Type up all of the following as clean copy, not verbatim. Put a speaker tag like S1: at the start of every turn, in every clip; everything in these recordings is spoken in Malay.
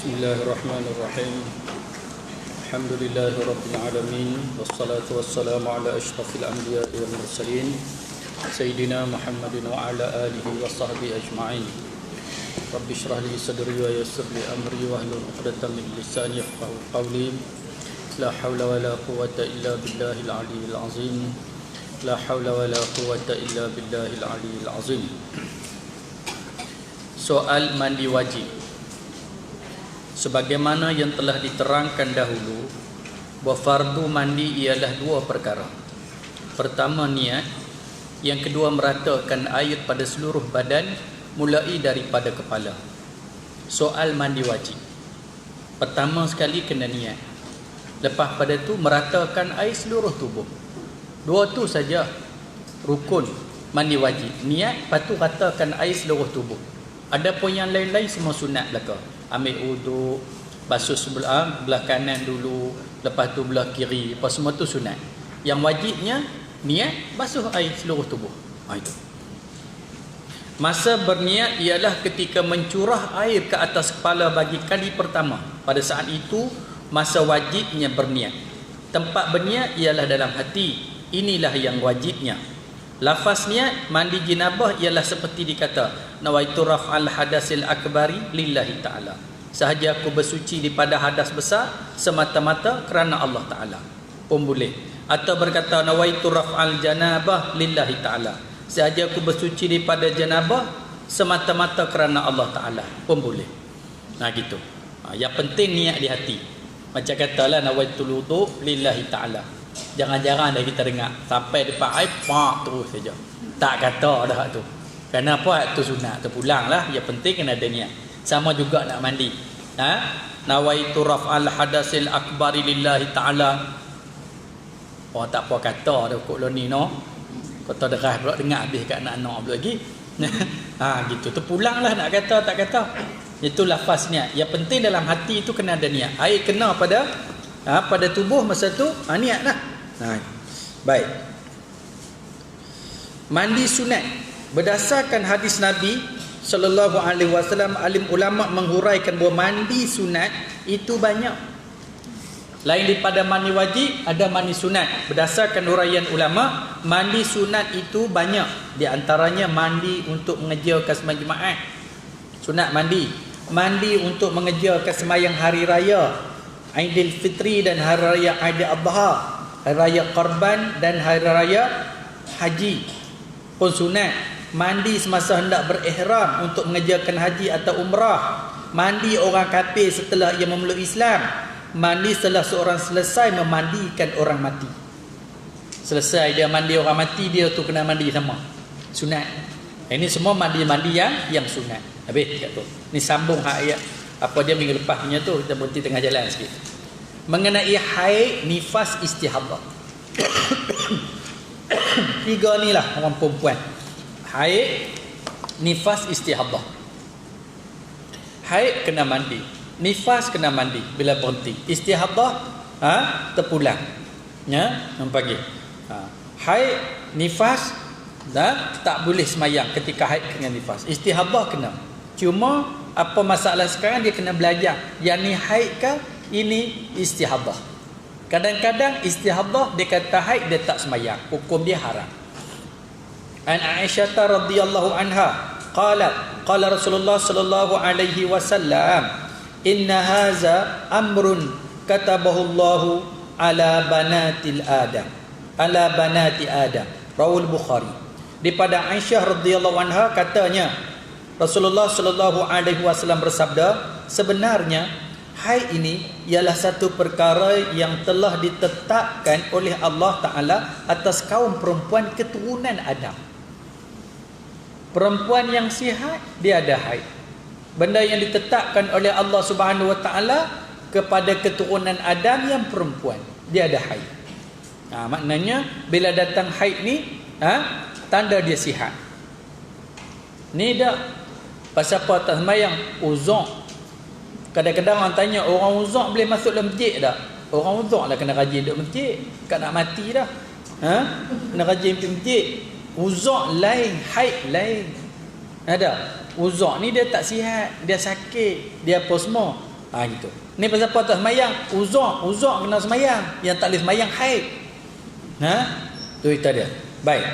S1: Bismillahirrahmanirrahim. Alhamdulillahi Alamin. Wassalatu wassalamu ala ashrafil anbiya'i wal mursalin Sayyidina Muhammadin wa ala alihi wa sahbihi ajma'in. Rabbi shrah li sadri wa yassir li amri wa hlul 'uqdatam min lisani yafqahu qawli. La hawla wa la quwwata illa billahil aliyyil azim. La hawla wa la quwwata illa billahil aliyyil azim. Soal mandi wajib. Sebagaimana yang telah diterangkan dahulu, bahawa fardu mandi ialah dua perkara. Pertama niat, yang kedua meratakan air pada seluruh badan mulai daripada kepala. Soal mandi wajib, pertama sekali kena niat. Lepas pada tu meratakan air seluruh tubuh. Dua tu saja rukun mandi wajib. Niat, lepas tu ratakan air seluruh tubuh. Adapun yang lain-lain semua sunat belaka. Ambil uduk, basuh belah kanan dulu, lepas tu belah kiri, lepas semua tu sunat. Yang wajibnya niat basuh air seluruh tubuh. Itu. Masa berniat ialah ketika mencurah air ke atas kepala bagi kali pertama. Pada saat itu masa wajibnya berniat. Tempat berniat ialah dalam hati. Inilah yang wajibnya. Lafaz niat mandi jenabah ialah seperti dikata nawaitu raf'al hadasil akbari lillahi ta'ala. Sahaja aku bersuci daripada hadas besar semata-mata kerana Allah Ta'ala pun boleh. Atau berkata nawaitu raf'al janabah lillahi ta'ala. Sahaja aku bersuci daripada janabah semata-mata kerana Allah Ta'ala pun boleh. Nah gitu. Yang penting niat di hati. Macam katalah nawaitu wudu lillahi ta'ala. Jangan-jangan dah kita dengar sampai depan air pak terus saja. Tak kata dah tu. Kenapa tu sunat terpulanglah. Yang penting kena ada niat. Sama juga nak mandi. Nawaitu raf'al hadasil akbari lillahi ta'ala. Oh tak apa kata dah kok lo ni no. Kata derah pula dengar habis kat anak-anak pula lagi. Gitu. Terpulanglah nak kata tak kata. Itu lafaz niat. Yang penting dalam hati itu kena ada niat. Air kena pada tubuh masa tu niat lah. Baik. Mandi sunat berdasarkan hadis Nabi sallallahu alaihi wasallam, alim ulama menghuraikan bahawa mandi sunat itu banyak. Lain daripada mandi wajib, ada mandi sunat. Berdasarkan huraian ulama, mandi sunat itu banyak. Di antaranya mandi untuk mengerjakan sembahyang Jumaat. Sunat mandi untuk mengerjakan sembahyang hari raya Aidil Fitri dan hari raya Aidil Adha, hari raya Qarban dan hari raya Haji pun sunat. Mandi semasa hendak berihram untuk mengerjakan haji atau umrah. Mandi orang kafir setelah ia memeluk Islam. Mandi setelah seorang selesai memandikan orang mati. Selesai dia mandi orang mati, dia tu kena mandi sama. Sunat. Ini semua mandi-mandi yang sunat. Habis kat tu. Ni sambung ayat apa dia minggu lepas punya tu, kita berhenti tengah jalan sikit. Mengenai haid, nifas, istihadah. Tiga ni lah orang perempuan. Haid, nifas, istihadah. Haid kena mandi, nifas kena mandi bila berhenti. Istihadah terpulang. Pagi. Haid, nifas tak boleh semayang ketika haid dengan nifas. Istihadah kena. Cuma apa masalah sekarang dia kena belajar. Yang ni haid ke? Ini istihadah. Kadang-kadang istihadah dia kata haid dia tak semayang. Hukum dia haram. An Aisyah radhiyallahu anha qalat qala Rasulullah sallallahu alaihi wasallam inna haza amrun katabahu Allahu ala banati Adam. Rawal Bukhari. Daripada Aisyah radhiyallahu anha katanya Rasulullah sallallahu alaihi wasallam bersabda, sebenarnya haid ini ialah satu perkara yang telah ditetapkan oleh Allah Taala atas kaum perempuan keturunan Adam. Perempuan yang sihat dia ada haid. Benda yang ditetapkan oleh Allah Subhanahu wa taala kepada keturunan Adam yang perempuan, dia ada haid. Maknanya bila datang haid ni tanda dia sihat. Ni dah pasal apa tak sembahyang? Uzuk. Kadang-kadang orang tanya, orang uzuk boleh masuk dalam masjid tak? Orang uzuk lah kena rajin duduk masjid. Kat nak mati dah. Kena rajin pergi masjid. Uzuk lain, haid lain. Ada. Uzuk ni dia tak sihat, dia sakit, dia apa semua. Gitu. Ni pasal apa tak semayang? Uzur kena semayang. Yang tak boleh semayang haid. Tu itu dia. Baik.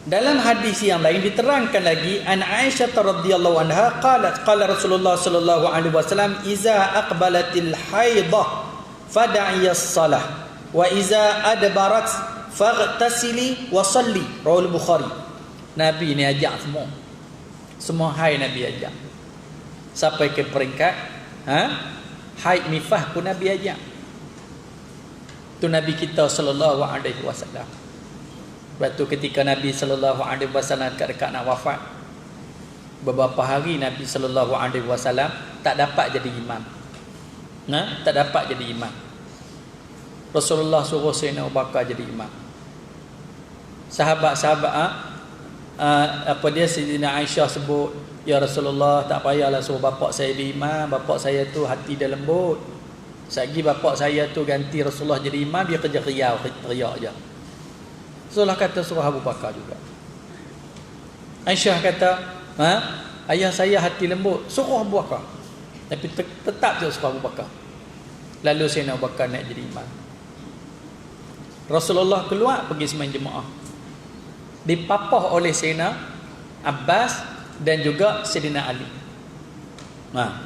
S1: Dalam hadis yang lain diterangkan lagi, an Aisyah radhiyallahu anha qalat qala Rasulullah sallallahu alaihi wasallam iza aqbalatil haidah fad'i as-salah wa iza adbarat faghtasili wa salli. Rawal Bukhari. Nabi ni ajak semua haid Nabi ajak. Sampai ke peringkat haid nifas pun Nabi ajak. Tu Nabi kita sallallahu alaihi wasallam. Waktu ketika Nabi sallallahu alaihi wasallam dekat nak wafat, beberapa hari Nabi sallallahu alaihi wasallam tak dapat jadi imam. Tak dapat jadi imam. Rasulullah suruh Sayyidina Abu Bakar jadi imam. Sahabat-sahabat apa dia Sayyidina Aisyah sebut, ya Rasulullah, tak payahlah suruh bapak saya jadi imam, bapak saya tu hati dia lembut. Sagi bapak saya tu ganti Rasulullah jadi imam, dia kerja riak je. Rasulullah kata suruh Abu Bakar juga. Aisyah kata, ayah saya hati lembut, suruh Abu Bakar. Tapi tetap je suruh Abu Bakar. Lalu Sayyidina Abu Bakar nak jadi imam. Rasulullah keluar pergi sembang jemaah. Dipapah oleh Sayyidina Abbas dan juga Sayyidina Ali.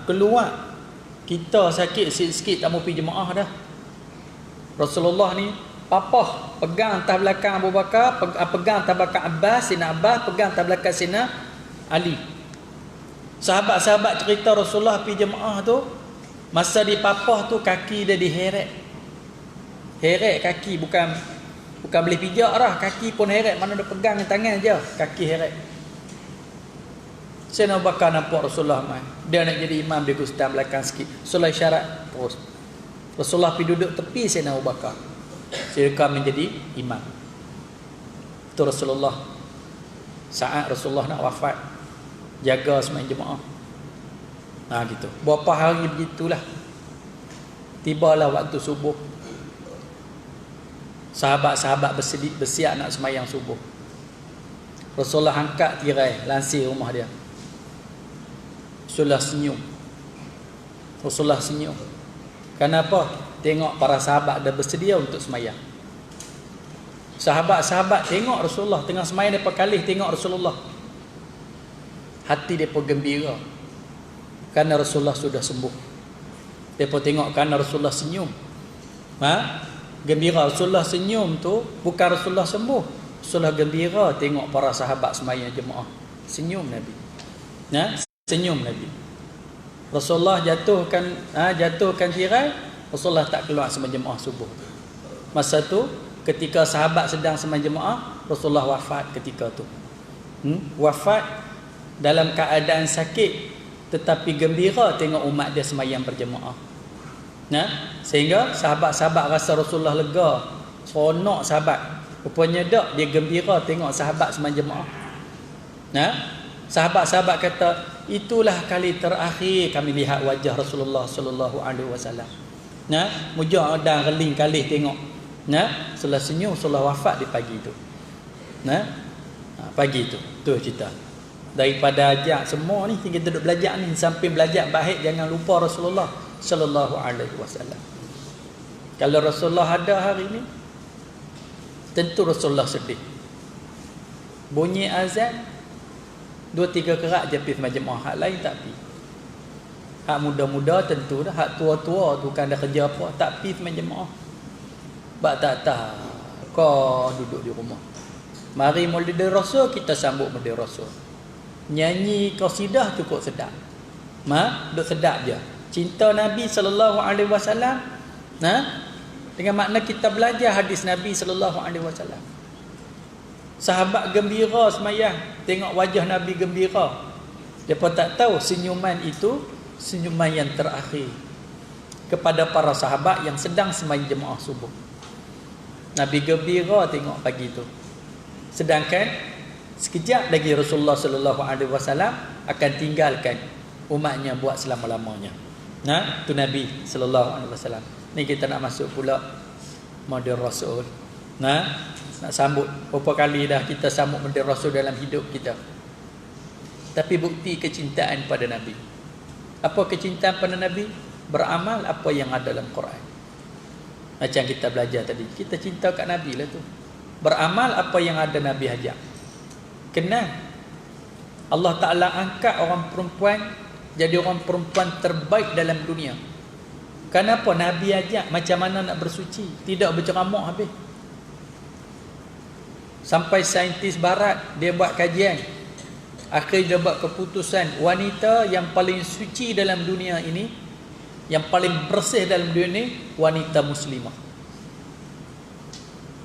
S1: Keluar. Kita sakit sikit-sikit tak mau pergi jemaah dah. Rasulullah ni papah, pegang atas belakang Abu Bakar, pegang atas belakang Abbas, Sayyidina Abbas, pegang atas belakang Sayyidina Ali. Sahabat-sahabat cerita Rasulullah pergi jemaah tu, masa dipapah tu kaki dia diheret. Heret kaki, bukan boleh pijak dah, kaki pun heret, mana dia pegang tangan je, kaki heret. Sayyidina Abu Bakar nampak Rasulullah mai. Dia nak jadi imam, dia stand belakang sikit. Rasulullah isyarat terus. Rasulullah pergi duduk tepi Sayyidina Abu Bakar. Sehingga menjadi imam. Itu Rasulullah. Saat Rasulullah nak wafat, jaga sembahyang jemaah. Gitu. Berapa hari begitulah. Tibalah waktu subuh. Sahabat-sahabat bersiap nak sembahyang subuh. Rasulullah angkat tirai lansir rumah dia. Rasulullah senyum. Kenapa? Tengok para sahabat dah bersedia untuk sembahyang. Sahabat-sahabat tengok Rasulullah tengah sembahyang, depa kalih tengok Rasulullah. Hati depa gembira kerana Rasulullah sudah sembuh. Depa tengok kerana Rasulullah senyum. Gembira Rasulullah senyum tu bukan Rasulullah sembuh. Rasulullah gembira tengok para sahabat sembahyang jemaah. Senyum Nabi. Senyum Nabi. Rasulullah jatuhkan tirai, Rasulullah tak keluar sembahyang jemaah subuh. Masa tu ketika sahabat sedang sembahyang jemaah, Rasulullah wafat ketika tu. Wafat dalam keadaan sakit tetapi gembira tengok umat dia sembahyang berjemaah. Sehingga sahabat-sahabat rasa Rasulullah lega, seronok sahabat. Rupanya dak, dia gembira tengok sahabat sembahyang jemaah. Sahabat-sahabat kata, itulah kali terakhir kami lihat wajah Rasulullah sallallahu alaihi wasallam. Mujur dan reling kalih tengok. Setelah senyum, setelah wafat di pagi tu. Pagi tu. Tu cerita. Daripada ajak semua ni, kita duduk belajar ni, sampai belajar baik jangan lupa Rasulullah sallallahu alaihi wasallam. Kalau Rasulullah ada hari ni, tentu Rasulullah sedih. Bunyi azan 2-3 kerat je pergi majlis hak lain tak pergi. Hak muda-muda tentu dah, hak tua-tua tu kan ada kerja apa, tak pergi majlis. Bak tak kau duduk di rumah. Mari Maulid Rasul, kita sambut Maulid Rasul. Nyanyi qasidah cukup sedap. Duk sedap je. Cinta Nabi sallallahu alaihi wasallam. Dengan makna kita belajar hadis Nabi sallallahu alaihi wasallam. Sahabat gembira semayang, tengok wajah Nabi gembira. Depa tak tahu senyuman itu senyuman yang terakhir kepada para sahabat yang sedang sembahyang jemaah subuh. Nabi gembira tengok pagi tu. Sedangkan sekejap lagi Rasulullah sallallahu alaihi wasallam akan tinggalkan umatnya buat selama-lamanya. Tu Nabi sallallahu alaihi wasallam. Ni kita nak masuk pula Maulid Rasul. Nak sambut berapa kali dah kita sambut Maulid Rasul dalam hidup kita. Tapi bukti kecintaan pada Nabi. Apa kecintaan pada Nabi? Beramal apa yang ada dalam Quran. Macam kita belajar tadi, kita cinta kat Nabi lah tu. Beramal apa yang ada Nabi ajak. Kenal. Allah Ta'ala angkat orang perempuan jadi orang perempuan terbaik dalam dunia. Kenapa? Nabi ajak macam mana nak bersuci, tidak berceramah habis. Sampai saintis barat dia buat kajian, akhirnya dia buat keputusan wanita yang paling suci dalam dunia ini, yang paling bersih dalam dunia ini, wanita muslimah.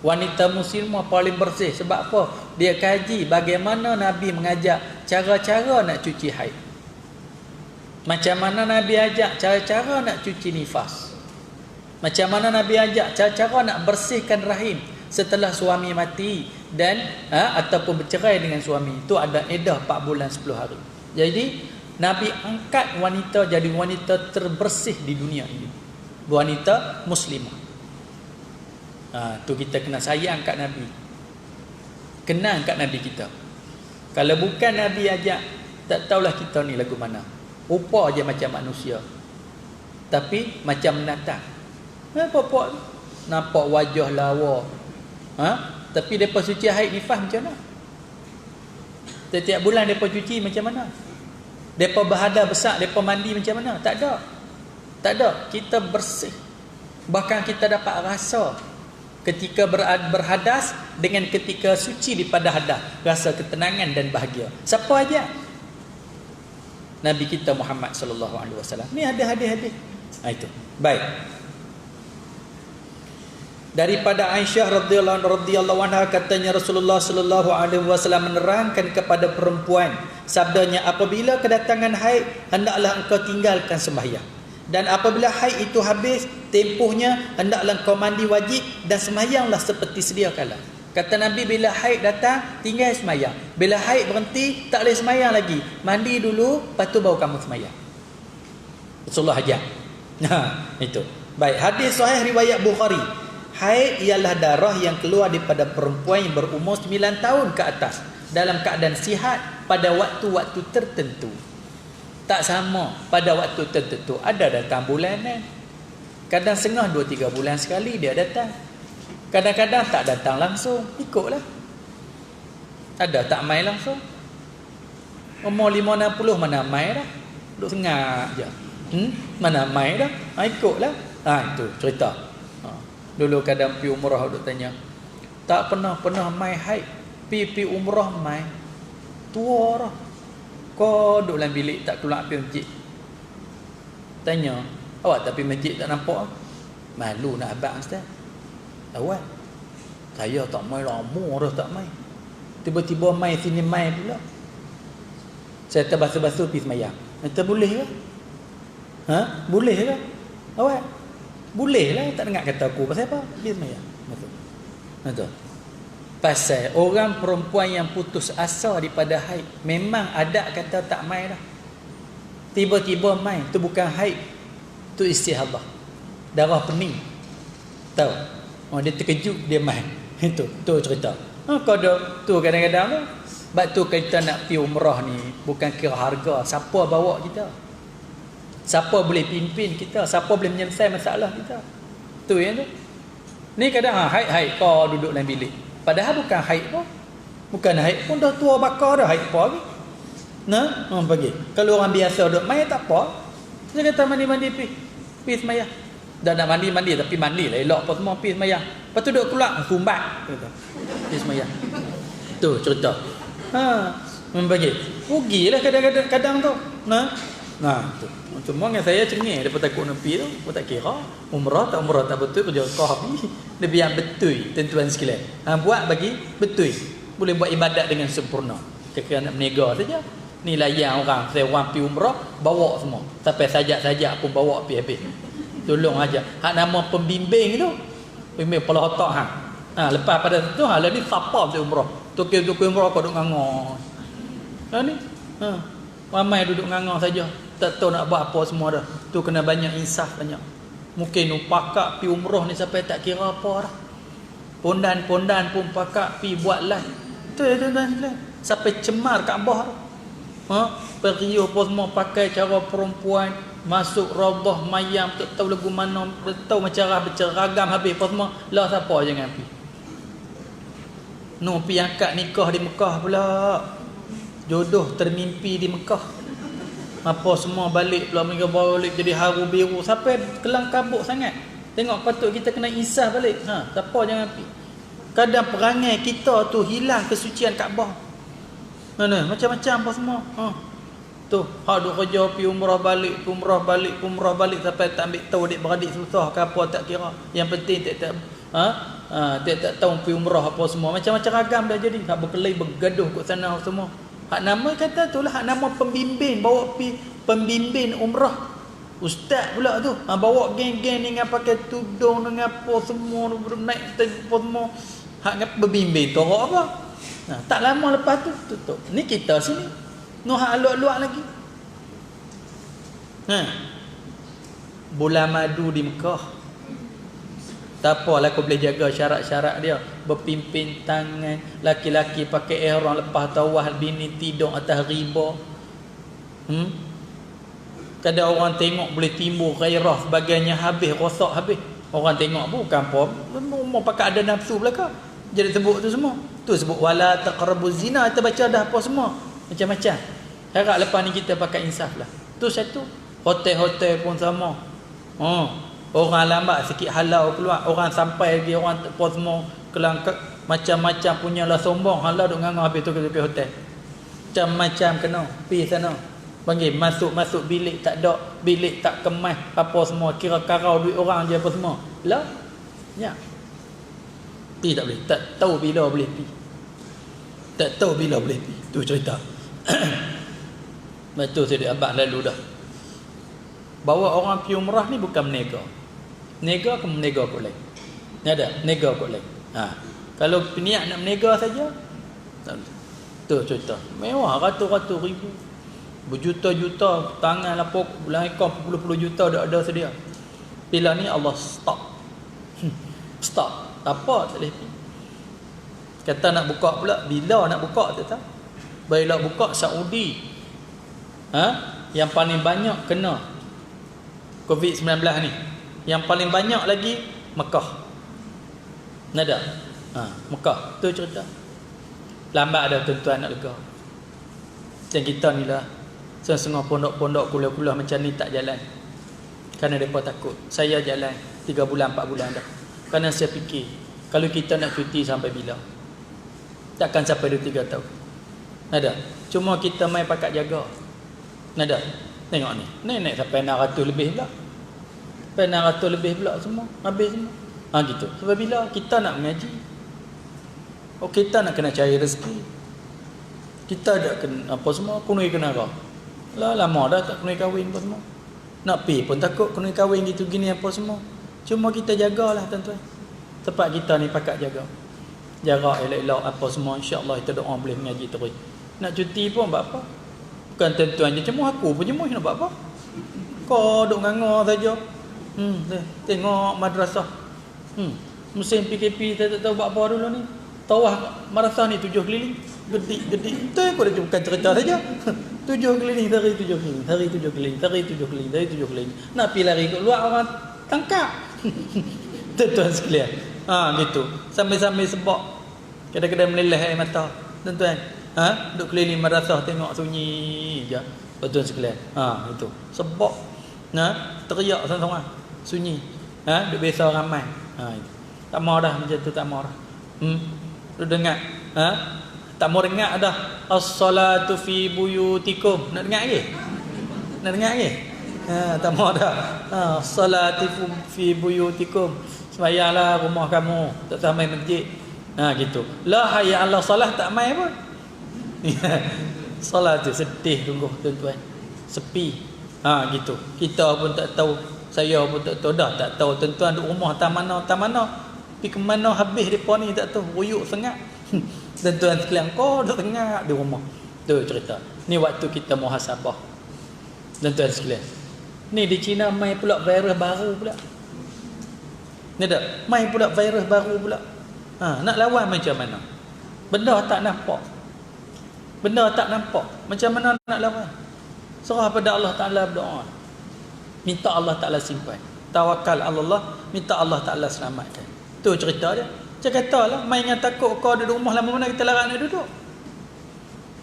S1: Wanita muslimah paling bersih. Sebab apa? Dia kaji bagaimana Nabi mengajak cara-cara nak cuci haid, macam mana Nabi ajak cara-cara nak cuci nifas, macam mana Nabi ajak cara-cara nak bersihkan rahim setelah suami mati dan ataupun bercerai dengan suami. Itu ada iddah 4 bulan 10 hari. Jadi Nabi angkat wanita jadi wanita terbersih di dunia ini, wanita muslimah. Tu kita kena sayang kat Nabi, kenal kat Nabi kita. Kalau bukan Nabi ajak, tak tahulah kita ni lagu mana. Rupa je macam manusia, tapi macam binatang. Nampak wajah lawa, tapi depa suci haid nifas macam mana? Setiap bulan depa cuci macam mana? Depa berhadas besar, depa mandi macam mana? Tak ada. Tak ada. Kita bersih. Bahkan kita dapat rasa ketika berhadas dengan ketika suci daripada hadas, rasa ketenangan dan bahagia. Siapa aja? Nabi kita Muhammad sallallahu alaihi wasallam. Ni ada hadis-hadis. Itu. Baik. Daripada Aisyah radhiyallahu anha katanya Rasulullah sallallahu alaihi wasallam menerangkan kepada perempuan, sabdanya, apabila kedatangan haid hendaklah engkau tinggalkan sembahyang, dan apabila haid itu habis tempohnya hendaklah engkau mandi wajib dan sembahyanglah seperti sedia kala. Kata Nabi, bila haid datang tinggal sembahyang, bila haid berhenti tak boleh sembahyang lagi, mandi dulu lepas tu baru kamu sembahyang. Rasulullah ajar. Itu. Baik, hadis sahih riwayat Bukhari. Haid ialah darah yang keluar daripada perempuan yang berumur 9 tahun ke atas dalam keadaan sihat pada waktu-waktu tertentu. Tak sama pada waktu tertentu. Ada datang bulanan, kadang setengah 2-3 bulan sekali dia datang. Kadang-kadang tak datang langsung, ikutlah. Ada tak mai langsung. Umur 5-60 mana mai dah, duduk sengak je. Mana mai dah, ikutlah. Itu cerita. Dulu kadang pergi umrah duk tanya, tak pernah mai haid, pergi umrah mai tua dah. Kau duduk dalam bilik tak keluar pergi masjid. Tanya, awak tapi masjid tak nampak? Malu nak abang ustaz. Awak, saya tak mai lama dah tak mai. Tiba-tiba mai sini mai pula. Saya terbasuh-basuh pergi semayang. Kata boleh ke? Boleh ke? Awak? Boleh lah, tak dengar kata aku. Pasal apa? Pergi semayang. Betul. Pasal orang perempuan yang putus asa daripada haid, memang ada kata tak mai dah. Tiba-tiba mai, tu bukan haid, tu istihadah, darah pening. Tahu? Dia terkejut, dia mai. Itu cerita. Kau dah tu kadang-kadang tu. Sebab tu kita nak pergi umrah ni bukan kira harga, siapa bawa kita, siapa boleh pimpin kita, siapa boleh menyelesaikan masalah kita. Tu yang tu. Ni kadang haid kau duduk dalam bilik. Padahal bukan haid pun. Bukan haid pun, dah tua bakar dah, haid apa lagi. Pergi. Kalau orang biasa duduk mai tak apa. Dia kata mandi-mandi pergi semayang. Dah nak mandi tapi mandi lah elok apa semua, pergi semayang. Lepas tu duduk keluar sumbat kata. Pergi semayang. Tu cerita. Membagi. Rugilah kadang-kadang tu. Tu. Cuma dengan saya cengih daripada takut nepi tu, aku tak kira umrah tak betul kerja kau habis. Dia biar betul tentuan sekalian. Buat bagi betul. Boleh buat ibadat dengan sempurna. Kira nak berniaga saja. Ni layan orang, saya orang pergi umrah bawa semua. Sampai sajak-sajak pun bawa pergi habis. Tolong aja. Hak nama pembimbing tu, pembimbing kepala otak lepas pada tu lah ni siapa pergi umrah. Tukar umrah kau duduk ngangor. Ni. Ramai duduk ngangor saja. Tak tahu nak buat apa semua dah. Tu kena banyak insaf banyak. Mungkin pakak pergi umrah ni sampai tak kira apa dah. Pondan-pondan pun pakak pergi buat lah. Tu tuan-tuan. Sampai cemar Kaabah tu. Periuk apa semua pakai cara perempuan, masuk raudhah mayam, tak tahu lagu mana, tak tahu macam berceragam habis apa semua. Lah siapa jangan pi. No pi angkat nikah di Mekah pula. Jodoh termimpi di Mekah. Apa semua balik pula mereka balik jadi haru biru sampai kelang kabut sangat. Tengok patut kita kena insaf balik. Siapa jangan pi. Kadang perangai kita tu hilang kesucian Kaabah. Mana macam-macam apa semua. Tu hak duk kerja pi umrah balik sampai tak ambil tahu adik-beradik susah ke apa tak kira. Yang penting tak tahu pi umrah apa semua. Macam-macam ragam dah jadi. Hak berkelahi bergaduh kat sana semua. Hak nama kata tu lah, hak nama pembimbing, bawa pi pembimbing umrah. Ustaz pula tu. Bawa geng-geng ni dengan pakai tudung dengan apa semua naik apa semua. Hak dengan pembimbing tu apa? Tak lama lepas tu tutup. Ni kita sini. Noh hak luak-luak lagi. Bulan madu di Mekah. Tak apalah kau boleh jaga syarat-syarat dia. Berpimpin tangan, laki-laki pakai ihram lepas tawaf, bini tidur atas riba. Kadang orang tengok boleh timbul gairah sebagainya, habis rosak habis. Orang tengok bukan apa, mau pakai ada nafsu belaka. Jadi sebut tu semua. Tu sebut wala taqrabuz zina, kita baca dah apa semua. Macam-macam. Harap lepas ni kita pakai insaf lah. Tu satu. Hotel-hotel pun sama. Orang lambat sikit halau keluar, orang sampai lagi orang apa semua kelangkak macam-macam punyalah sombong, halau duk ngangah habis tu ke hotel. Macam-macam kena pi sana. Panggil masuk bilik tak ada, bilik tak kemas, apa semua kira karau duit orang je apa semua. Lah. Ya. Pi tak boleh. Tak tahu bila boleh pi. Tak tahu bila boleh pi. Tu cerita. Betul saya abang lalu dah. Bawa orang pergi umrah ni bukan menega. Nega ke menega kot lain. Ni ada nega kot lain. Kalau niat nak menega saja, tu cerita. Mewah ratus-ratus ribu. Berjuta-juta tangan lapuk bulan ekor puluh-puluh juta dah ada sedia. Bila ni Allah stop. Stop. Tak apa tak boleh pergi. Kata nak buka pula, bila nak buka tak tahu. Baiklah buka Saudi. Yang paling banyak kena COVID-19 ni. Yang paling banyak lagi Mekah. Nada. Mekah. Tu cerita. Lambat ada tuan-tuan nak lega. Macam kita ni lah. Setengah pondok-pondok kuliah-kuliah macam ni tak jalan. Kerana mereka takut. Saya jalan 3 bulan 4 bulan dah. Kerana saya fikir kalau kita nak cuti sampai bila? Takkan sampai 2-3 tahun. Nada. Cuma kita main pakat jaga. Nada. Tengok ni. Naik sampai 600 lebih pula. Sampai 600 lebih pula semua. Habis semua. Gitu. Sebab bila kita nak mengaji. Kita nak kena cari rezeki. Kita dah kena apa semua. Kunui kenara. Lah lama dah tak kunui kahwin apa semua. Nak pergi pun takut kunui kahwin gitu gini apa semua. Cuma kita jagalah tuan-tuan. Tempat kita ni pakat jaga. Jaga elok-elok apa semua. InsyaAllah kita doa boleh mengaji terus. Nak cuti pun buat apa? Bukan tuan-tuan je jemuh, aku pun jemuh nak buat apa? Kau duk nganga saja. Tengok madrasah. Musim PKP tak tahu buat apa dulu ni. Tawah madrasah ni 7 keliling. Gedik. Itu aku dah bukan cerita saja. 7 keliling, hari 7 keliling, hari 7 keliling, hari 7 keliling, hari 7 keliling. Nak pergi lari kat luar orang tangkap. Tuan-tuan sekalian. Gitu. Sambil-sambil sebab kadang-kadang meleleh air mata. Tuan-tuan. Duk keliling madrasah tengok sunyi je. Tuan-tuan sekalian. Itu. Sebab teriak seorang-seorang. Sunyi. Duk biasa ramai. Tak mau dah macam tu, tak mau dah. Duk dengar. Tak mau dengar dah. As-salatu fi buyutikum. Nak dengar lagi? Nak dengar lagi? Tak mau dah. As-salatu fi buyutikum. Sembahyanglah rumah kamu. Tak sampai masjid. Gitu. La hayya 'ala salah tak mai pun. Salat tu sedih sungguh tuan-tuan. Sepi. Gitu. Kita pun tak tahu. Saya pun tak tahu dah. Tak tahu tuan-tuan duduk rumah tak mana. Pergi ke mana habis depa ni tak tahu. Ruyuk sangat. Tuan-tuan sekalian kau duduk tengah di rumah. Tu cerita. Ni waktu kita muhasabah. Tuan-tuan sekalian. Ni di China mai pula virus baru pula. Ni tak? Mai pula virus baru pula. Nak lawan macam mana? Benda tak nampak. Benda tak nampak. Macam mana nak lawan? Serah pada Allah Ta'ala berdoa. Minta Allah Ta'ala simpan. Tawakal Allah, minta Allah Ta'ala selamatkan. Tu cerita dia. Macam katalah, main dengan takut kau duduk rumah lama mana kita larang nak duduk.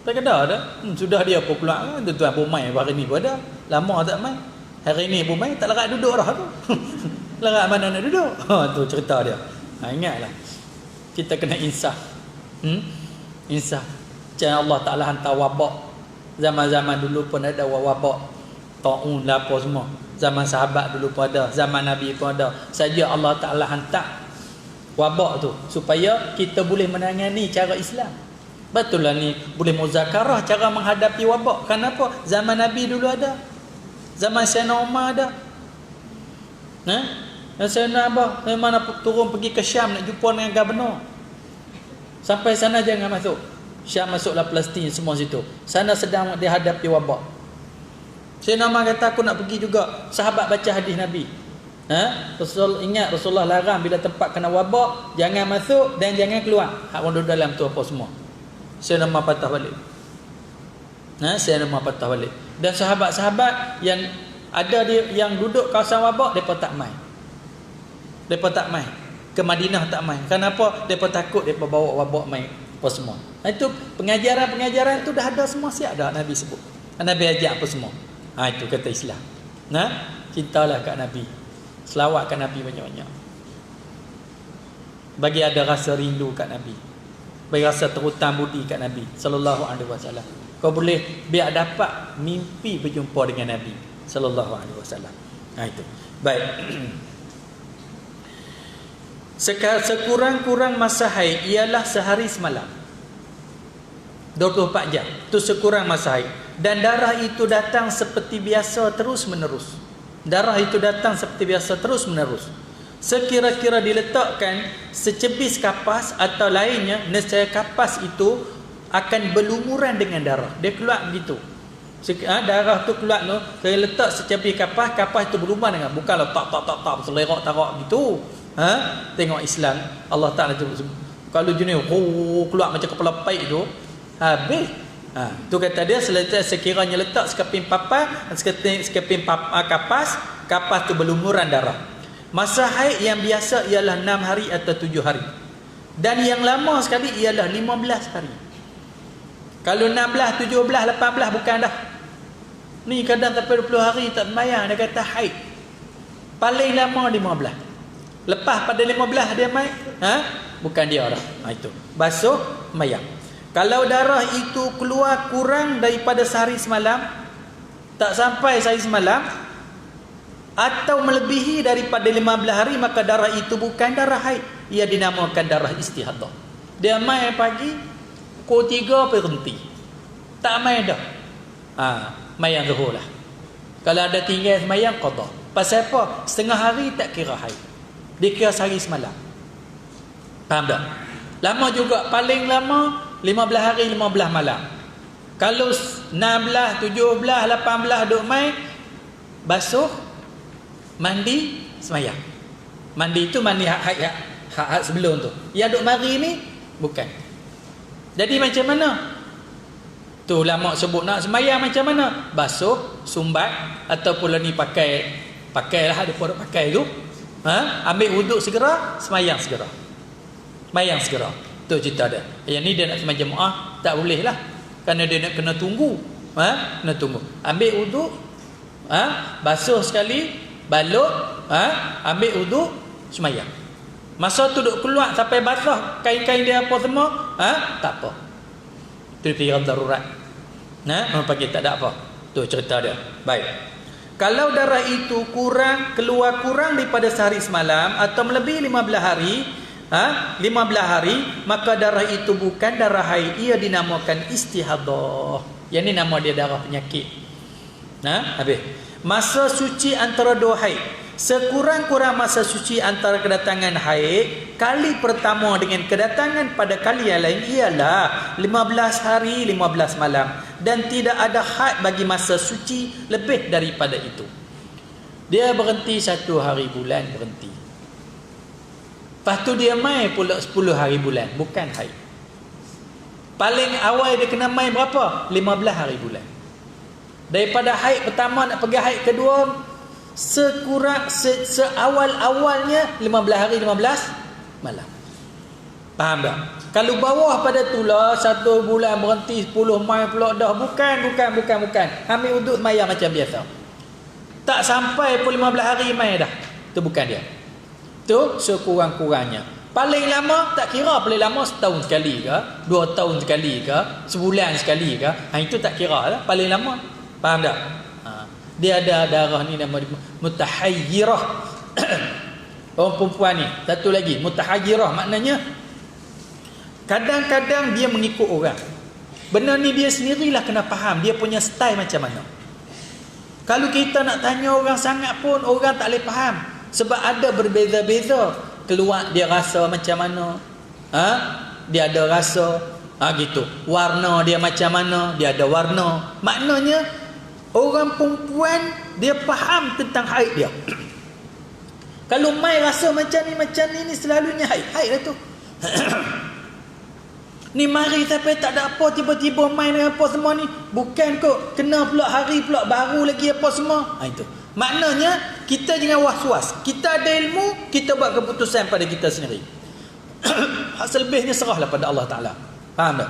S1: Tak ada dah. Sudah dia pun keluar. Tuan-tuan pun main hari ni pun ada. Lama tak main. Hari ni pun main, tak larat duduk dah tu. Larat mana nak duduk? Tu cerita dia. Ingatlah. Kita kena insaf. Insaf. Macam Allah Ta'ala hantar wabak. Zaman-zaman dulu pun ada wabak. Ta'un lah apa semua. Zaman sahabat dulu pun ada. Zaman Nabi pun ada. Saja Allah Ta'ala hantar wabak tu. Supaya kita boleh menangani cara Islam. Betul lah ni. Boleh muzakarah cara menghadapi wabak. Kenapa? Zaman Nabi dulu ada. Zaman Sayyidina Umar ada. Dan Sayyidina Abah mana turun pergi ke Syam nak jumpa dengan Gubernur. Sampai sana jangan masuk. Syam masuklah Palestin semua situ. Sana sedang dihadapi wabak. Sayyidina Umar kata aku nak pergi juga. Sahabat baca hadis Nabi. Ingat Rasulullah larang bila tempat kena wabak, jangan masuk dan jangan keluar. Hak orang duduk dalam tu apa semua. Sayyidina Umar patah balik. Sayyidina Umar patah balik. Dan sahabat-sahabat yang ada yang duduk kawasan wabak, mereka tak main. Mereka tak main. Ke Madinah tak main. Kenapa? Mereka takut mereka bawa wabak main apa semua. Itu pengajaran-pengajaran itu dah ada semua siap dah Nabi sebut. Nabi ajak apa semua. Itu kata Islam. Cintalah kat Nabi. Selawat kat Nabi banyak-banyak. Bagi ada rasa rindu kat Nabi. Bagi rasa terhutang budi kat Nabi sallallahu alaihi wasallam. Kau boleh biar dapat mimpi berjumpa dengan Nabi sallallahu alaihi wasallam. Itu. Baik. Sekurang-kurang masa haid ialah sehari semalam. 24 jam. Itu sekurang masa haid. Dan darah itu datang seperti biasa terus menerus. Darah itu datang seperti biasa terus menerus. Sekira-kira diletakkan secebis kapas atau lainnya, nescaya kapas itu akan berlumuran dengan darah. Dia keluar begitu. Darah tu keluar tu, saya letak secebis kapas, kapas itu berlumuran dengan, bukanlah tak selerak tarak gitu. Tengok Islam Allah Ta'ala kalau jenis keluar macam kepala paik tu habis. Tu kata dia sekiranya letak sekeping papas, sekeping kapas tu berlumuran darah. Masa haid yang biasa ialah 6 hari atau 7 hari. Dan yang lama sekali ialah 15 hari. Kalau 16, 17, 18 bukan dah. Ni kadang sampai 20 hari tak sembahyang, dia kata haid. Paling lama 15. Lepas pada 15 dia mai, bukan dia dah. Itu. Basuh mayang. Kalau darah itu keluar kurang daripada sehari semalam, tak sampai sehari semalam, atau melebihi daripada 15 hari, maka darah itu bukan darah haid. Ia dinamakan darah istihadah. Dia mai pagi, pukul 3 berhenti. Tak mai dah. Mayang zuhur lah. Kalau ada tinggal semayang, qada. Pasal apa? Setengah hari tak kira haid. Dia kira sehari semalam. Faham tak? Lama juga. Paling lama 15 hari 15 malam. Kalau 16, 17, 18 duk main, basuh, mandi, semayang. Mandi itu mandi hak sebelum tu. Yang duk mari ni bukan. Jadi macam mana? Tu ulama sebut nak semayang macam mana? Basuh, sumbat, ataupun ni pakailah depa duk pakai tu. Ambil wuduk segera, semayang segera. Semayang segera. Tu cerita dia. Yang ni dia nak semayang jemaah, tak boleh lah. Kerana dia nak kena tunggu. Kena tunggu. Ambil wuduk, basuh sekali, balut, ambil wuduk, semayang. Masa tu duk keluar sampai basah kain-kain dia apa semua, tak apa. Tu fi'il darurat. Pagi tak ada apa. Tu cerita dia. Baik. Kalau darah itu keluar kurang daripada sehari semalam atau melebihi 15 hari, 15 hari, maka darah itu bukan darah haid, ia dinamakan istihadah. Yang ni nama dia darah penyakit. Habis. Masa suci antara dua haid. Sekurang-kurang masa suci antara kedatangan haid kali pertama dengan kedatangan pada kali yang lain ialah 15 hari 15 malam, dan tidak ada had bagi masa suci lebih daripada itu. Dia berhenti 1 hari bulan, berhenti. Lepas tu dia mai pula 10 hari bulan, bukan haid. Paling awal dia kena mai berapa? 15 hari bulan. Daripada haid pertama nak pergi haid kedua, seawal-awalnya 15 hari 15 malam. Faham tak? Kalau bawah pada tulah 1 bulan berhenti 10 mai pula dah, bukan. Ambil uduk maya macam biasa. Tak sampai pun 15 hari mai dah. Tu bukan dia. Tu sekurang-kurangnya. Paling lama tak kira, paling lama setahun sekali ke, 2 tahun sekali ke, sebulan sekali ke, itu tak kira lah, paling lama. Faham tak? Dia ada darah ni nama mutahayyirah. Orang perempuan ni, satu lagi, mutahayyirah maknanya kadang-kadang dia mengikut orang. Benda ni dia sendirilah kena faham dia punya style macam mana. Kalau kita nak tanya orang sangat pun orang tak boleh faham, sebab ada berbeza-beza. Keluar dia rasa macam mana, dia ada rasa, gitu. Warna dia macam mana, dia ada warna. Maknanya orang perempuan dia faham tentang haid dia. Kalau mai rasa macam ni selalunya haid lah tu. Ni mari sampai tak ada apa, tiba-tiba main dengan apa semua ni. Bukan kot, kena pula hari pula baru lagi apa semua. Itu. Maknanya kita jangan was-was. Kita ada ilmu, kita buat keputusan pada kita sendiri. Hak selebihnya serahlah pada Allah Ta'ala. Faham tak?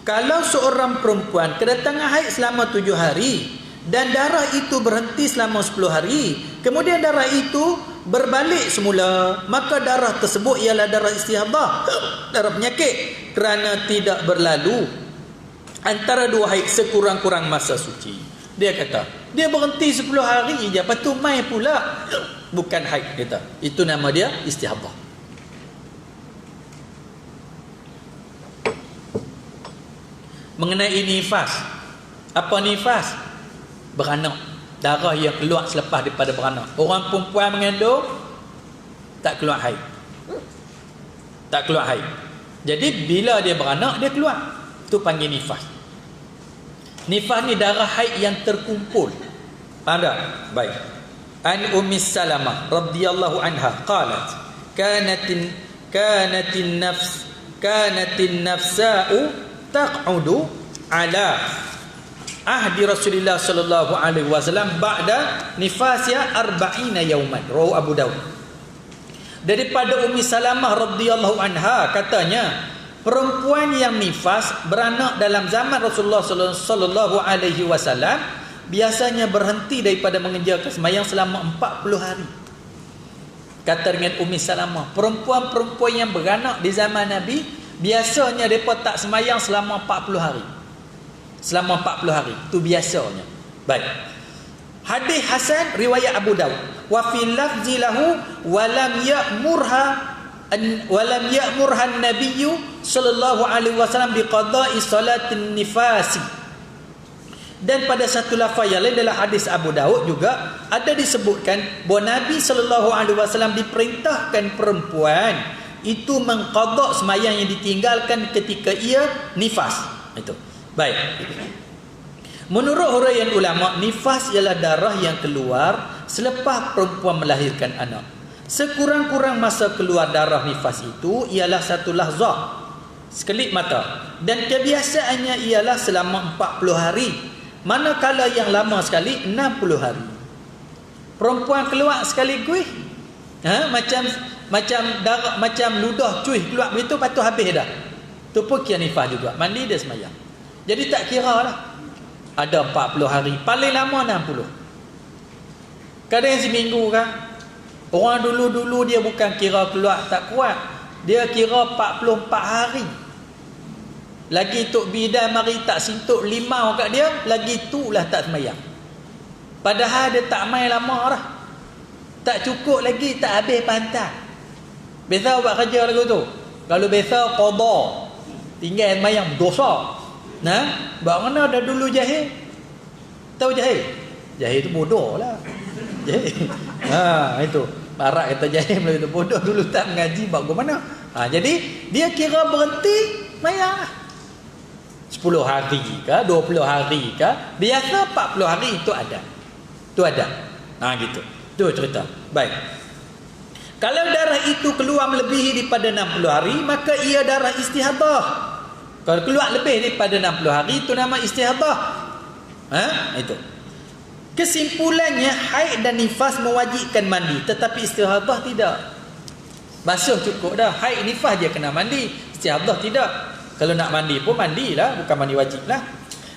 S1: Kalau seorang perempuan kedatangan haid selama 7 hari dan darah itu berhenti selama 10 hari, kemudian darah itu berbalik semula, maka darah tersebut ialah darah istihadah, darah penyakit, kerana tidak berlalu antara 2 haid sekurang-kurang masa suci. Dia kata dia berhenti 10 hari je, lepas tu mai pula, bukan haid, kata itu nama dia istihadah. Mengenai nifas, apa nifas? Beranak, darah yang keluar selepas daripada beranak. Orang perempuan mengandung tak keluar haid. Tak keluar haid. Jadi bila dia beranak dia keluar. Tu panggil nifas. Nifas ni darah haid yang terkumpul. Faham tak? Baik. An Ummi Salamah radhiyallahu anha qalat kanatin nafsa'u taq'udu ala ahdi Rasulullah sallallahu alaihi wasallam ba'da nifasya 40 yauman. Rawi Abu Daud. Daripada Ummi Salamah radhiyallahu anha katanya, perempuan yang nifas beranak dalam zaman Rasulullah sallallahu alaihi wasallam biasanya berhenti daripada mengerjakan sembahyang selama 40 hari. Kata dengan Ummi Salamah, perempuan-perempuan yang beranak di zaman Nabi biasanya mereka tak sembahyang selama 40 hari. Selama 40 hari. Itu biasanya. Baik. Hadis hasan riwayat Abu Daud. Wa fil lafzi lahu wa lam ya'murha an-nabiy sallallahu alaihi wasallam biqada'i salatin nifasi. Dan pada satu lafaz yang lain dalam hadis Abu Daud juga ada disebutkan bahawa Nabi sallallahu alaihi wasallam diperintahkan perempuan itu mengqada' sembahyang yang ditinggalkan ketika ia nifas. Itu. Baik. Menurut huraian ulama, nifas ialah darah yang keluar selepas perempuan melahirkan anak. Sekurang-kurang masa keluar darah nifas itu ialah 1 lahzah, sekelip mata, dan kebiasaannya ialah selama 40 hari. Manakala yang lama sekali 60 hari. Perempuan keluar sekali kuih, macam darah, macam ludah cuih keluar begitu, lepas tu habis dah. Tu pun kira nifas juga. Mandi dia sembahyang. Jadi tak kira lah. Ada 40 hari. Paling lama 60. Kadang seminggu kan. Orang dulu-dulu dia bukan kira keluar tak kuat. Dia kira 44 hari. Lagi Tok Bidan mari tak sintuk limau kat dia, lagi itulah tak sembahyang. Padahal dia tak main lama dah. Tak cukup lagi, tak habis pantat. Biasa buat kerja lagu tu. Kalau biasa qada, tinggal sembahyang dosa. Buat mana dah dulu jahil? Tahu jahil? Jahil tu bodoh lah. Jahil. Itu. Barat kata jahil itu bodoh, dulu tak mengaji, buat ke mana? Jadi dia kira berhenti sembahyang lah. 10 hari ke, 20 hari ke, biasa 40 hari itu ada. Tu ada. Gitu. Tu cerita. Baik. Kalau darah itu keluar melebihi daripada 60 hari, maka ia darah istihadah. Kalau keluar lebih daripada 60 hari, itu nama istihadah. Itu. Kesimpulannya, haid dan nifas mewajibkan mandi, tetapi istihadah tidak. Basuh cukup dah. Haid nifas dia kena mandi, istihadah tidak. Kalau nak mandi pun mandilah, bukan mandi wajib lah.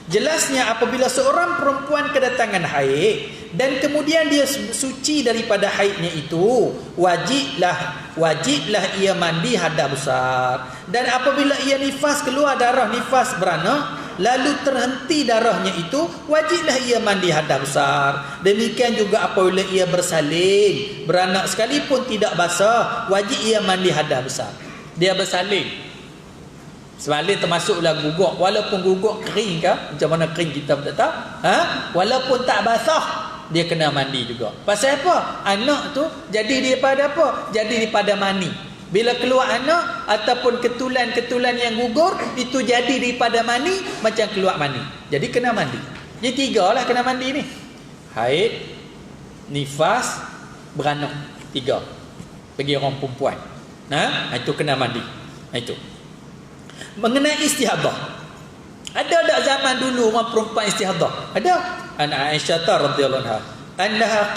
S1: Jelasnya apabila seorang perempuan kedatangan haid dan kemudian dia suci daripada haidnya itu, wajiblah ia mandi hadas besar. Dan apabila ia nifas, keluar darah nifas beranak, lalu terhenti darahnya itu, wajiblah ia mandi hadas besar. Demikian juga apabila ia bersalin beranak sekalipun tidak basah, wajib ia mandi hadas besar. Dia bersalin, Semalin termasuklah guguk. Walaupun guguk kering ke, macam mana kering kita tak tahu. Walaupun tak basah, dia kena mandi juga. Pasal apa? Anak tu jadi daripada apa? Jadi daripada mani. Bila keluar anak ataupun ketulan-ketulan yang gugur, itu jadi daripada mani, macam keluar mani. Jadi kena mandi. Jadi 3 lah kena mandi ni. Haid, nifas, beranak. 3. Bagi orang perempuan. Itu kena mandi. Itu. Mengenai istihadah, ada tak zaman dulu orang perempuan istihadah? Ada. Anak Aisyah radhiyallahu anha, annaha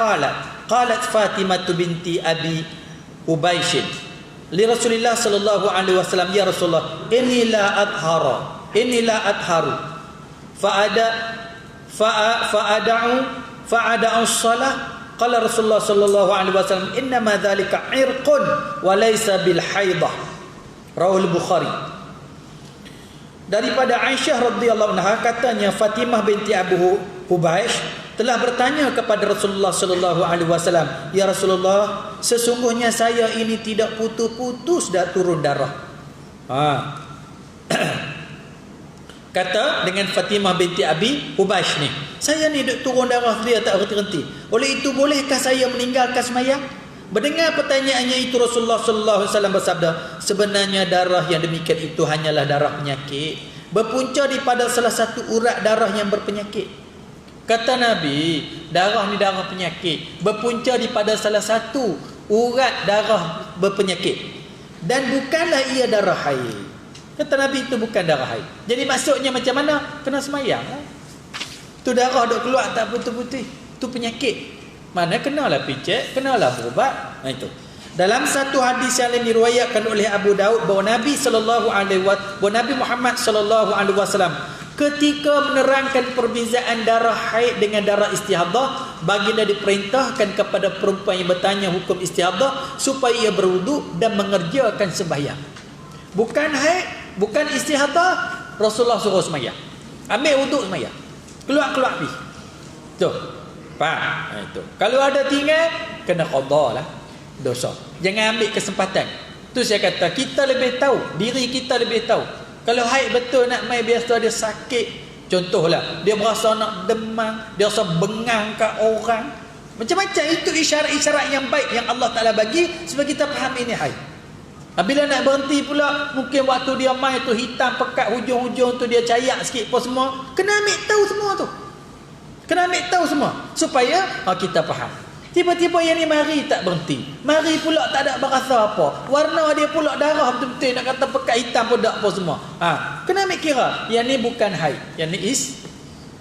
S1: qalat Fatimah binti Abi Ubaysh li Rasulillah sallallahu alaihi wasallam, ya Rasulullah, inni la adharu fa'ada'u as-salah. Qala Rasulullah sallallahu alaihi wasallam, inna ma dzalika irqun wa laysa bil haidah. Rawahul Bukhari. Daripada Aisyah radhiyallahu anha, katanya Fatimah binti Abu Ubaysh telah bertanya kepada Rasulullah sallallahu alaihi wasallam, ya Rasulullah, sesungguhnya saya ini tidak putus-putus dah turun darah. Kata dengan Fatimah binti Abi Ubaysh ni, saya ni duk turun darah dia tak berhenti-henti. Oleh itu bolehkah saya meninggalkan sembahyang? Mendengar pertanyaannya itu, Rasulullah sallallahu alaihi wasallam bersabda, sebenarnya darah yang demikian itu hanyalah darah penyakit, berpunca daripada salah satu urat darah yang berpenyakit. Kata Nabi, darah ni darah penyakit, berpunca daripada salah satu urat darah berpenyakit, dan bukanlah ia darah haid. Kata Nabi, itu bukan darah haid. Jadi maksudnya macam mana? Kena semayang. Tu darah duk keluar tak putih-putih, tu penyakit. Mana kenalah pijak, kenalah berubat. Itu. Dalam satu hadis yang lain diriwayatkan oleh Abu Daud bahawa Nabi Muhammad sallallahu alaihi wasallam ketika menerangkan perbezaan darah haid dengan darah istihadah, baginda diperintahkan kepada perempuan yang bertanya hukum istihadah supaya ia berwuduk dan mengerjakan sembahyang. Bukan haid, bukan istihadah, Rasulullah suruh sembahyang. Ambil wuduk sembahyang. Keluar pergi. Tu. Faham? Itu. Kalau ada tinggal, kena qada lah dosa. Jangan ambil kesempatan. Tu saya kata, kita lebih tahu, diri kita lebih tahu. Kalau haid betul nak mai, biasa dia sakit. Contohlah, dia berasa nak demam, dia rasa bengang kat orang. Macam-macam itu isyarat-isyarat yang baik yang Allah Ta'ala bagi supaya kita faham ini haid. Bila nak berhenti pula, mungkin waktu dia mai tu hitam pekat hujung-hujung tu dia cayak sikit apa semua, kena ambil tahu semua tu. Kena ambil tahu semua supaya kita faham. Tiba-tiba yang ni mari tak berhenti, mari pula tak ada berasa apa, warna dia pula darah betul-betul, nak kata pekat hitam pun tak apa semua. Kena ambil kira yang ni bukan haid, yang ni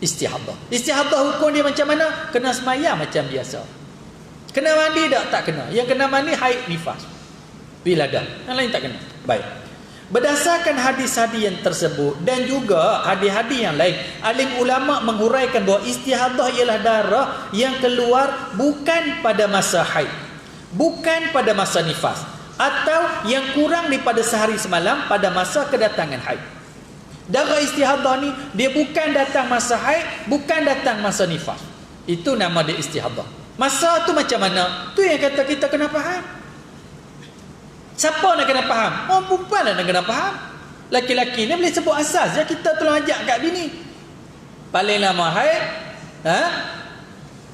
S1: istihadah. Istihadah hukum dia macam mana? Kena semayang macam biasa. Kena mandi tak kena. Yang kena mandi haid nifas. Bila dah, yang lain tak kena. Baik. Berdasarkan hadis-hadis yang tersebut dan juga hadis-hadis yang lain, alim ulama menghuraikan bahawa istihadah ialah darah yang keluar bukan pada masa haid, bukan pada masa nifas, atau yang kurang daripada sehari semalam pada masa kedatangan haid. Darah istihadah ni dia bukan datang masa haid, bukan datang masa nifas. Itu nama dia istihadah. Masa tu macam mana? Tu yang kata kita kena faham. Siapa nak kena faham? Orang perempuan lah nak kena faham. Laki-laki ni boleh sebut asas je, kita tolong ajak kat bini. Paling lama haid,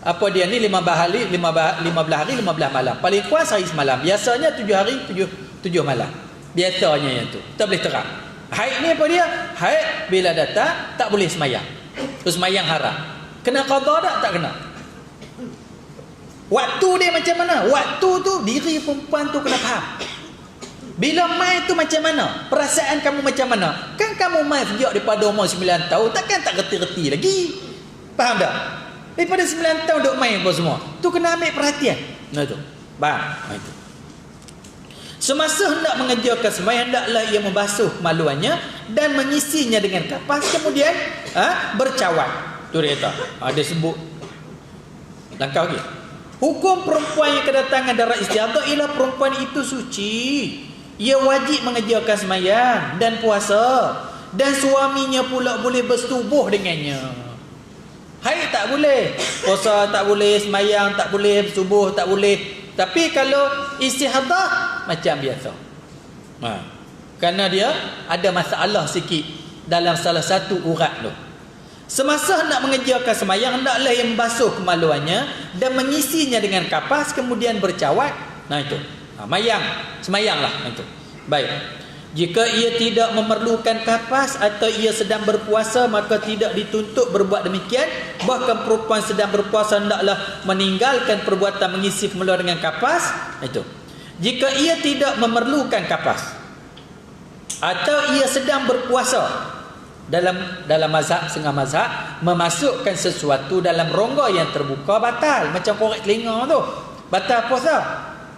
S1: apa dia ni 15 hari 15 malam. Paling kurang sehari semalam. Biasanya 7 hari 7 malam. Biasanya yang tu. Kita boleh terang. Haid ni apa dia? Haid bila datang tak boleh semayang. Terus semayang haram. Kena qada tak kena? Waktu dia macam mana? Waktu tu diri perempuan tu kena faham. Bila mai tu macam mana? Perasaan kamu macam mana? Kan kamu mai sejak daripada umur 9 tahun, takkan tak reti-reti lagi. Faham tak? Daripada 9 tahun duk main apa semua. Tu kena ambil perhatian. Nah tu. Faham? Nah itu. Semasa hendak mengerjakan sembahyang, hendaklah ia membasuh kemaluannya dan mengisinya dengan kapas, kemudian bercawat. Tu dia kata. Dia sebut langkah lagi. Hukum perempuan yang kedatangan darah istihadah ialah perempuan itu suci. Ia wajib mengerjakan sembahyang dan puasa, dan suaminya pula boleh bersetubuh dengannya. Haid tak boleh, puasa tak boleh, sembahyang tak boleh, bersetubuh tak boleh. Tapi kalau istihadah macam biasa. Kerana dia ada masalah sikit dalam salah satu urat tu. Semasa hendak mengerjakan sembahyang, hendaklah ia membasuh kemaluannya dan mengisinya dengan kapas, kemudian bercawat. Nah itu. Sembahyanglah. Itu. Baik. Jika ia tidak memerlukan kapas atau ia sedang berpuasa, maka tidak dituntut berbuat demikian. Bahkan perempuan sedang berpuasa hendaklah meninggalkan perbuatan mengisi kemaluan dengan kapas. Itu. Jika ia tidak memerlukan kapas atau ia sedang berpuasa, dalam mazhab, setengah mazhab memasukkan sesuatu dalam rongga yang terbuka batal, macam korek telinga tu batal puasa.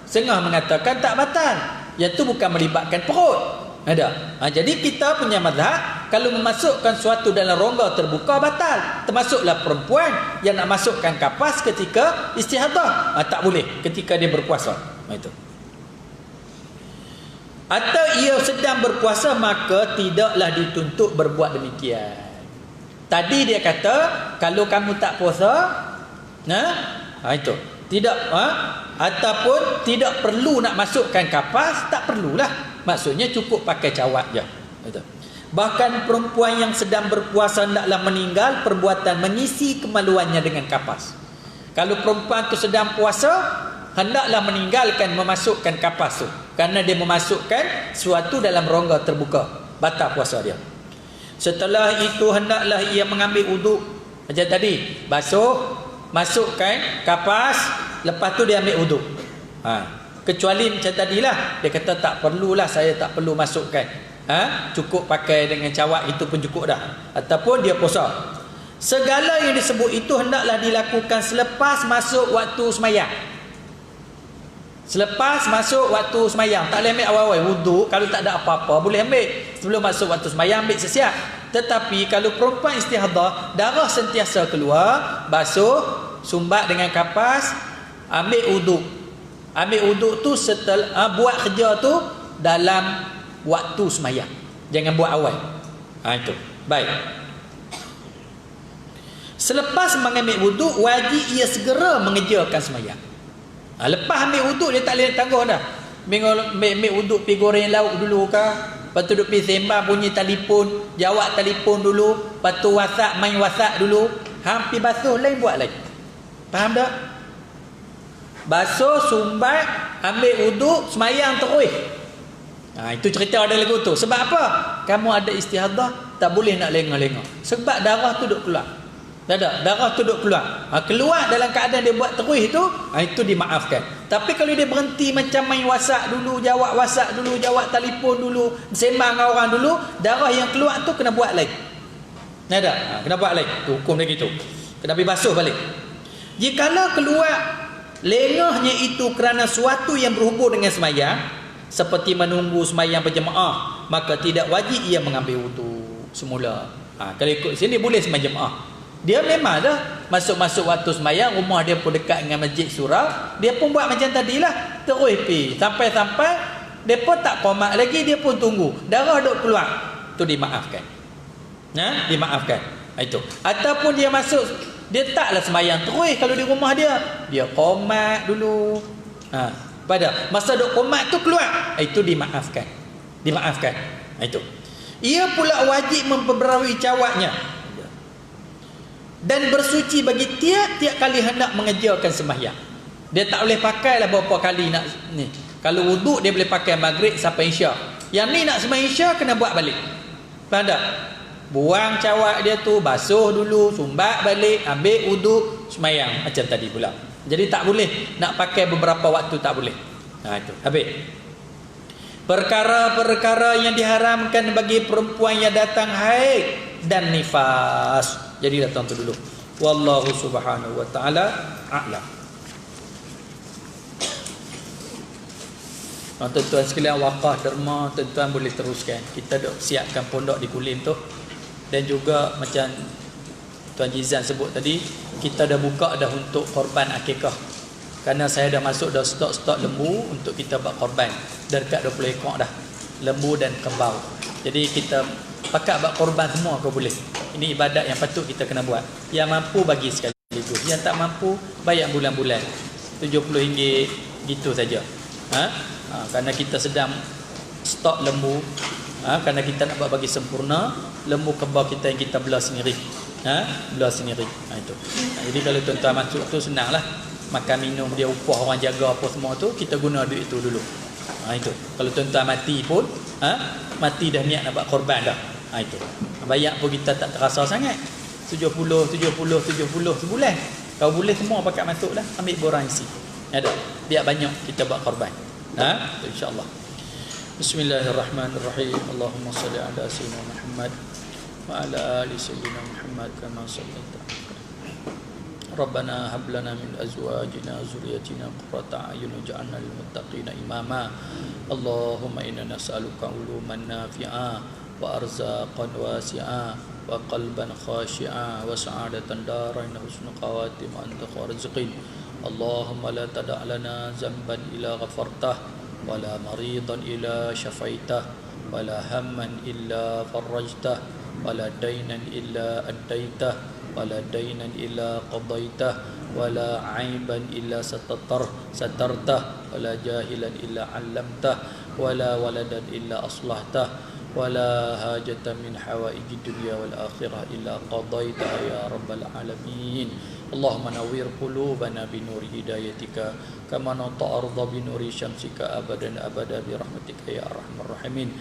S1: Setengah mengatakan tak batal, yang tu bukan melibatkan perut. Ada. Jadi kita punya mazhab, kalau memasukkan sesuatu dalam rongga terbuka batal. Termasuklah perempuan yang nak masukkan kapas ketika istihadah, tak boleh ketika dia berpuasa. Itu. Atau ia sedang berpuasa, maka tidaklah dituntut berbuat demikian. Tadi dia kata kalau kamu tak puasa, itu tidak, ataupun tidak perlu nak masukkan kapas, tak perlulah. Maksudnya cukup pakai cawat je. Itu. Bahkan perempuan yang sedang berpuasa hendaklah meninggal perbuatan mengisi kemaluannya dengan kapas. Kalau perempuan tu sedang puasa, hendaklah meninggalkan memasukkan kapas tu, kerana dia memasukkan sesuatu dalam rongga terbuka, batal puasa dia. Setelah itu hendaklah ia mengambil wuduk macam tadi, basuh, masukkan kapas, lepas tu dia ambil wuduk. Kecuali macam tadilah, dia kata tak perlulah, saya tak perlu masukkan, cukup pakai dengan cawat itu pun cukup dah. Ataupun dia puasa. Segala yang disebut itu hendaklah dilakukan selepas masuk waktu sembahyang. Selepas masuk waktu sembahyang. Tak boleh ambil awal-awal wuduk. Kalau tak ada apa-apa boleh ambil sebelum masuk waktu sembahyang, ambil sesiap. Tetapi kalau perempuan istihadah, darah sentiasa keluar, basuh, sumbat dengan kapas, ambil wuduk. Ambil wuduk tu setelah buat kerja tu dalam waktu sembahyang. Jangan buat awal. Itu. Baik. Selepas mengambil wuduk, wajib ia segera mengerjakan sembahyang. Lepas ambil wuduk, dia tak boleh tangguh dah. Ambil wuduk, pergi goreng lauk dulu ke, lepas tu duduk pergi sembang, bunyi telefon, jawab telefon dulu, lepas tu WhatsApp, main WhatsApp dulu, hampir basuh, lain buat lagi. Faham tak? Basuh, sumbat, ambil wuduk, semayang terus. Itu cerita ada lagu tu. Sebab apa? Kamu ada istihadah, tak boleh nak lengah-lengah. Sebab darah tu duk keluar. Tak ada, darah tu duk keluar. Keluar dalam keadaan dia buat terus itu dimaafkan. Tapi kalau dia berhenti macam main WhatsApp dulu, jawab WhatsApp dulu, jawab telefon dulu, sembang dengan orang dulu, darah yang keluar tu kena buat lagi. Tak ada, kena buat lagi. Tu hukum dia gitu. Kena pergi basuh balik. Jikalau keluar lengahnya itu kerana suatu yang berhubung dengan sembahyang, seperti menunggu sembahyang berjemaah, maka tidak wajib ia mengambil wuduk semula. Kalau ikut sini boleh sembahyang jemaah. Dia memang dah masuk-masuk waktu sembahyang, rumah dia pun dekat dengan masjid surau, dia pun buat macam tadilah, terus pergi sampai-sampai dia pun tak qomat lagi, dia pun tunggu darah duk keluar, tu dimaafkan. Dimaafkan. Itu. Ataupun dia masuk, dia taklah sembahyang terus kalau di rumah dia qomat dulu. Pada masa duk qomat tu keluar, itu dimaafkan. Itu. Ia pula wajib memperbarui cawatnya dan bersuci bagi tiap-tiap kali hendak mengerjakan sembahyang. Dia tak boleh pakailah berapa kali nak ni. Kalau wuduk dia boleh pakai maghrib sampai isyak. Yang ni nak sembahyang isyak kena buat balik. Faham tak? Buang cawat dia tu, basuh dulu, sumbat balik, ambil wuduk, sembahyang macam tadi pula. Jadi tak boleh nak pakai beberapa waktu, tak boleh. Itu habis. Perkara-perkara yang diharamkan bagi perempuan yang datang haid dan nifas. Jadi datang tu dulu. Wallahu subhanahu wa ta'ala a'lam. Tuan-tuan sekalian, wakaf derma, tuan-tuan boleh teruskan. Kita dah siapkan pondok di Kulim tu. Dan juga macam Tuan Jizan sebut tadi, kita dah buka dah untuk korban akikah. Kerana saya dah masuk dah stok-stok lembu untuk kita buat korban. Dah dekat 20 ekor dah. Lembu dan kembau. Jadi kita pakat buat korban semua kau boleh. Ini ibadat yang patut kita kena buat. Yang mampu bagi sekaligus. Yang tak mampu bayar bulan-bulan. RM70 gitu saja. Kerana kita sedang stok lembu. Kerana kita nak buat bagi sempurna, lembu kembau kita yang kita belah sendiri. Belah sendiri. Itu. Jadi kalau tuan-tuan masuk tu senanglah. Makan minum dia, upah orang jaga apa semua tu, kita guna duit itu dulu. Itu. Kalau tuan-tuan mati pun, mati dah niat nak buat korban dah. Itu. Bayar pun kita tak terasa sangat. 70 sebulan. Kau boleh semua pakat masuk dah, ambil borang isi. Ada. Biar banyak kita buat korban. InsyaAllah. Bismillahirrahmanirrahim. Allahumma salli ala sayyidina Muhammad wa ala ali sayyidina Muhammad kama sallaita. Rabbana hab lana min azwajina zurriyyatina qurrata a'yun waj'alna lil muttaqina imama. Allahumma inna nas'aluka uluman nafi'a wa arzaqan wasi'a wa qalban khashi'a wa sa'adatan darain husnul khawatim wa anta kharizqin. Allahumma la tada' lana zamban illa ghafartah wa la maridan illa syafaitah wa la hamman illa farajtah wa la dainan illa addaitah wala dainan illa qadaitah wala aiban illa satartah wala jahilan illa 'allamtah wala waladan illa aslahtah wala hajatan min hawaijid dunya wal akhirah illa qadaitah ya rabbal alamin. Allahumma nawwir qulubana bi nuri hidayatika kama nata'arda bi nuri syamsika abadan abada bi rahmatika ya arhamar rahimin.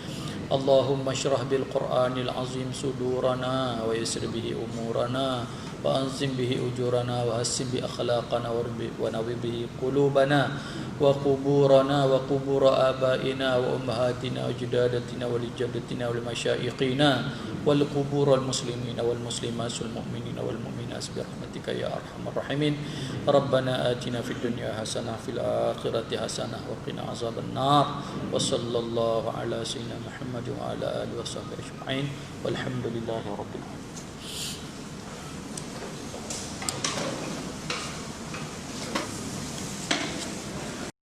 S1: Allahumma syrah bil Qur'anil azim sudurana wa yassir bihi umurana wa anzim bihi ujurana wa hassin bi akhlaqana wa nawi bihi qulubana wa quburana wa qubur abaina wa ummahatina wa judadatina wa lijaddatina wa limasyayikhina wal quburul muslimina wal muslimat wal mu'minina wal mu'minat bi rahmatika ya arhamar rahimin. Rabbana atina fid dunya hasanah fil akhirati hasanah wa qina azaban nar. Wa sallallahu ala sayyidina Muhammad wa ala alihi wa sahbihi ajma'in. Walhamdulillahi rabbil alamin.